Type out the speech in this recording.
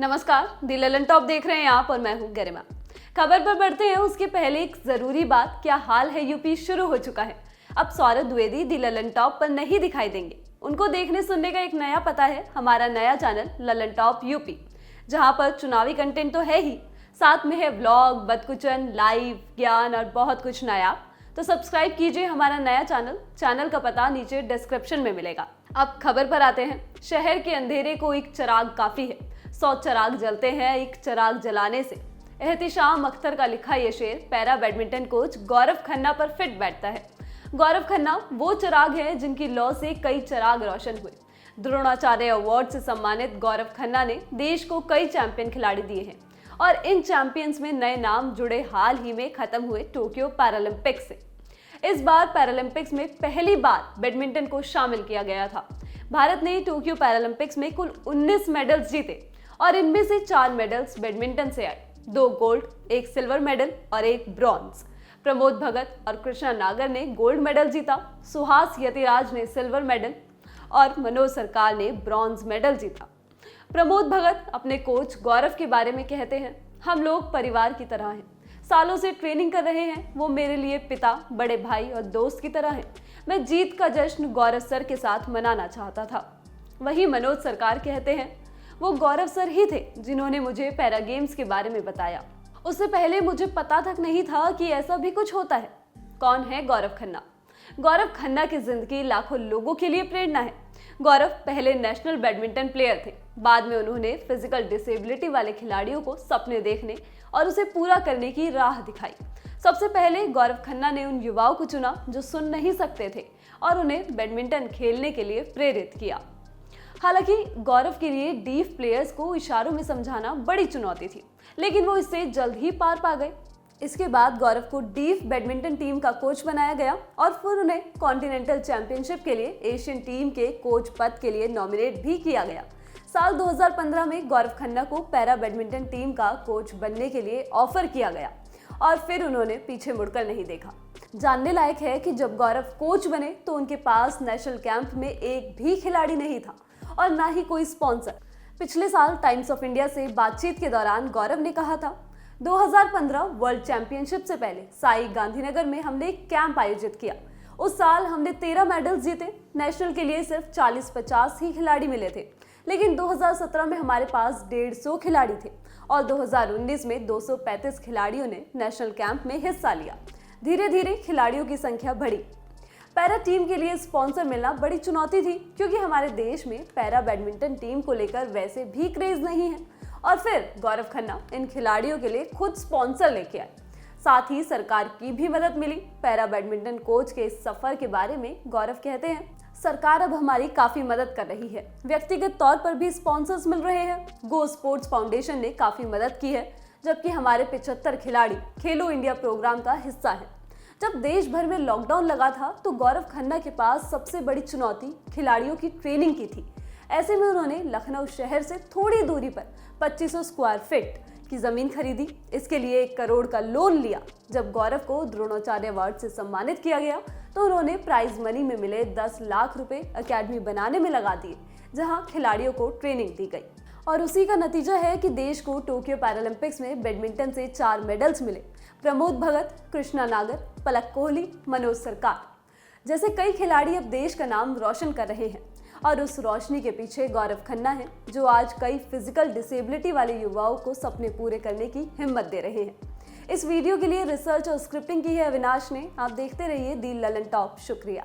नमस्कार, दी ललन टॉप देख रहे हैं आप और मैं हूं गरिमा। खबर पर बढ़ते हैं उसके पहले एक जरूरी बात, क्या हाल है यूपी शुरू हो चुका है। अब सौरभ द्विवेदी दी ललन टॉप पर नहीं दिखाई देंगे। उनको देखने सुनने का एक नया पता है, हमारा नया चैनल ललन टॉप यूपी, जहां पर चुनावी कंटेंट तो है ही, साथ में है व्लॉग, बदकुचन, लाइव, ज्ञान और बहुत कुछ नया। तो सब्सक्राइब कीजिए हमारा नया चैनल का पता नीचे डिस्क्रिप्शन में मिलेगा। अब खबर पर आते हैं। शहर के अंधेरे को एक चिराग काफी है, 100 चिराग जलते हैं एक चिराग जलाने से। एहतिशाम अख्तर का लिखा ये शेर para badminton coach Gaurav Khanna पर फिट बैठता है। गौरव खन्ना वो चिराग हैं जिनकी लौ से कई चिराग रोशन हुए। द्रोणाचार्य अवार्ड से सम्मानित गौरव खन्ना ने देश को कई चैंपियन खिलाड़ी दिए हैं और इन चैंपियंस में नए नाम जुड़े हाल ही में खत्म हुए टोक्यो पैरालंपिक्स से। इस बार पैरालंपिक्स में पहली बार बैडमिंटन को शामिल किया गया था। भारत ने टोक्यो पैरालंपिक्स में कुल 19 मेडल्स जीते और इनमें से 4 मेडल्स बैडमिंटन से आए, 2 गोल्ड, 1 सिल्वर मेडल और 1 ब्रॉन्ज। प्रमोद भगत और कृष्णा नागर ने गोल्ड मेडल जीता, सुहास यतिराज ने सिल्वर मेडल और मनोज सरकार ने ब्रॉन्ज मेडल जीता। प्रमोद भगत अपने कोच गौरव के बारे में कहते हैं, हम लोग परिवार की तरह हैं, सालों से ट्रेनिंग कर रहे हैं। वो मेरे लिए पिता, बड़े भाई और दोस्त की तरह हैं। मैं जीत का जश्न गौरव सर के साथ मनाना चाहता था। वहीं मनोज सरकार कहते हैं, वो गौरव सर ही थे जिन्होंने मुझे पैरा गेम्स के बारे में बताया। उससे पहले मुझे पता तक नहीं था कि ऐसा भी कुछ होता है। कौन है गौरव खन्ना? गौरव खन्ना की जिंदगी लाखों लोगों के लिए प्रेरणा है। गौरव पहले नेशनल बैडमिंटन प्लेयर थे, बाद में उन्होंने फिजिकल डिसेबिलिटी वाले खिलाड़ियों को सपने देखने और उसे पूरा करने की राह दिखाई। सबसे पहले गौरव खन्ना ने उन युवाओं को चुना जो सुन नहीं सकते थे और उन्हें बैडमिंटन खेलने के लिए प्रेरित किया। हालांकि गौरव के लिए डीफ प्लेयर्स को इशारों में समझाना बड़ी चुनौती थी, लेकिन वो इससे जल्द ही पार पा गए। इसके बाद गौरव को डीफ बैडमिंटन टीम का कोच बनाया गया और फिर उन्हें कॉन्टिनेंटल चैंपियनशिप के लिए एशियन टीम के कोच पद के लिए नॉमिनेट भी किया गया। साल 2015 में गौरव खन्ना को पैरा बैडमिंटन टीम का कोच बनने के लिए ऑफर किया गया और फिर उन्होंने पीछे मुड़कर नहीं देखा। जानने लायक है कि जब गौरव कोच बने तो उनके पास नेशनल कैंप में एक भी खिलाड़ी नहीं था और ना ही कोई स्पॉन्सर। पिछले साल टाइम्स ऑफ इंडिया से बातचीत के दौरान गौरव ने कहा था, 2015 वर्ल्ड चैंपियनशिप से पहले साई गांधीनगर में हमने एक कैंप आयोजित किया। उस साल हमने 13 मेडल्स जीते। नेशनल के लिए सिर्फ 40-50 ही खिलाड़ी मिले थे, लेकिन 2017 में हमारे पास 150 खिलाड़ी थे और 2019 में 235 खिलाड़ियों ने नेशनल कैंप में हिस्सा लिया। धीरे धीरे खिलाड़ियों की संख्या बढ़ी। पैरा टीम के लिए स्पॉन्सर मिलना बड़ी चुनौती थी, क्योंकि हमारे देश में पैरा बैडमिंटन टीम को लेकर वैसे भी क्रेज नहीं है। और फिर गौरव खन्ना इन खिलाड़ियों के लिए खुद स्पॉन्सर लेके आए। साथ ही सरकार की भी मदद मिली। पैरा बैडमिंटन कोच के इस सफर के बारे में गौरव कहते हैं, सरकार अब हमारी काफी मदद कर रही है, व्यक्तिगत तौर पर भी स्पॉन्सर्स मिल रहे हैं। गो स्पोर्ट्स फाउंडेशन ने काफी मदद की है, जबकि हमारे 75 खिलाड़ी खेलो इंडिया प्रोग्राम का हिस्सा है। जब देश भर में लॉकडाउन लगा था तो गौरव खन्ना के पास सबसे बड़ी चुनौती खिलाड़ियों की ट्रेनिंग की थी। ऐसे में उन्होंने लखनऊ शहर से थोड़ी दूरी पर 2500 स्क्वायर फीट की जमीन खरीदी। इसके लिए 1 करोड़ का लोन लिया। जब गौरव को द्रोणाचार्य अवार्ड से सम्मानित किया गया तो उन्होंने प्राइज मनी में मिले 10 लाख रुपए अकेडमी बनाने में लगा दिए, जहां खिलाड़ियों को ट्रेनिंग दी गई। और उसी का नतीजा है कि देश को टोक्यो पैरालंपिक्स में बैडमिंटन से 4 मेडल्स मिले। प्रमोद भगत, कृष्णा नागर, पलक कोहली, मनोज सरकार जैसे कई खिलाड़ी अब देश का नाम रोशन कर रहे हैं और उस रोशनी के पीछे गौरव खन्ना है, जो आज कई फिजिकल डिसेबिलिटी वाले युवाओं को सपने पूरे करने की हिम्मत दे रहे हैं। इस वीडियो के लिए रिसर्च और स्क्रिप्टिंग की है अविनाश ने। आप देखते रहिए दी ललन टॉप। शुक्रिया।